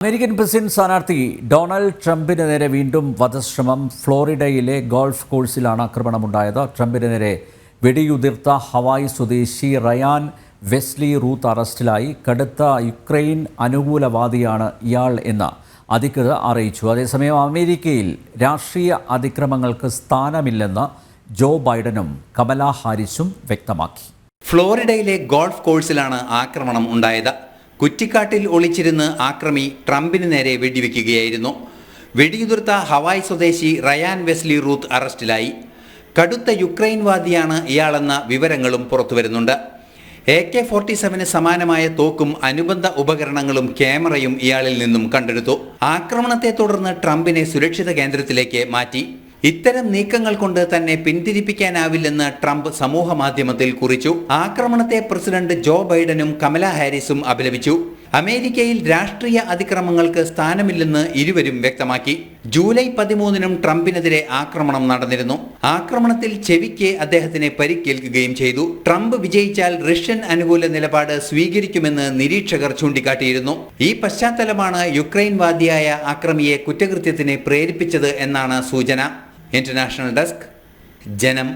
American president സ്ഥാനാർത്ഥി Donald ട്രംപിന് നേരെ വീണ്ടും വധശ്രമം. ഫ്ലോറിഡയിലെ ഗോൾഫ് കോഴ്സിലാണ് ആക്രമണമുണ്ടായത്. ട്രംപിന് നേരെ വെടിയുതിർത്ത ഹവായ് സ്വദേശി റയാൻ വെസ്ലി റൂത്ത് അറസ്റ്റിലായി. കടുത്ത യുക്രൈൻ അനുകൂലവാദിയാണ് ഇയാൾ എന്ന് അധികൃതർ അറിയിച്ചു. അതേസമയം അമേരിക്കയിൽ രാഷ്ട്രീയ അതിക്രമങ്ങൾക്ക് സ്ഥാനമില്ലെന്ന് ജോ ബൈഡനും കമലാ ഹാരിസും വ്യക്തമാക്കി. ഫ്ലോറിഡയിലെ ഗോൾഫ് കോഴ്സിലാണ് ആക്രമണം ഉണ്ടായത്. കുറ്റിക്കാട്ടിൽ ഒളിച്ചിരുന്ന് ആക്രമി ട്രംപിന് നേരെ വെടിവെക്കുകയായിരുന്നു. വെടിയുതിർത്ത ഹവായ് സ്വദേശി റയാൻ വെസ്ലി റൂത്ത് അറസ്റ്റിലായി. കടുത്ത യുക്രൈൻവാദിയാണ് ഇയാളെന്ന വിവരങ്ങളും പുറത്തുവരുന്നുണ്ട്. AK-47 സമാനമായ തോക്കും അനുബന്ധ ഉപകരണങ്ങളും ക്യാമറയും ഇയാളിൽ നിന്നും കണ്ടെടുത്തു. ആക്രമണത്തെ തുടർന്ന് ട്രംപിനെ സുരക്ഷിത കേന്ദ്രത്തിലേക്ക് മാറ്റി. ഇത്തരം നീക്കങ്ങൾ കൊണ്ട് തന്നെ പിന്തിരിപ്പിക്കാനാവില്ലെന്ന് ട്രംപ് സമൂഹ മാധ്യമത്തിൽ കുറിച്ചു. ആക്രമണത്തെ പ്രസിഡന്റ് ജോ ബൈഡനും കമലാ ഹാരിസും അപലപിച്ചു. അമേരിക്കയിൽ രാഷ്ട്രീയ അതിക്രമങ്ങൾക്ക് സ്ഥാനമില്ലെന്ന് ഇരുവരും വ്യക്തമാക്കി. ജൂലൈ 13-നും ട്രംപിനെതിരെ ആക്രമണം നടന്നിരുന്നു. ആക്രമണത്തിൽ ചെവിക്ക് അദ്ദേഹത്തിന് പരിക്കേൽക്കുകയും ചെയ്തു. ട്രംപ് വിജയിച്ചാൽ റഷ്യൻ അനുകൂല നിലപാട് സ്വീകരിക്കുമെന്ന് നിരീക്ഷകർ ചൂണ്ടിക്കാട്ടിയിരുന്നു. ഈ പശ്ചാത്തലമാണ് യുക്രൈൻവാദിയായ ആക്രമിയെ കുറ്റകൃത്യത്തിന് പ്രേരിപ്പിച്ചത് എന്നാണ് സൂചന. ഇന്റർനാഷണൽ ഡെസ്ക്, ജനം.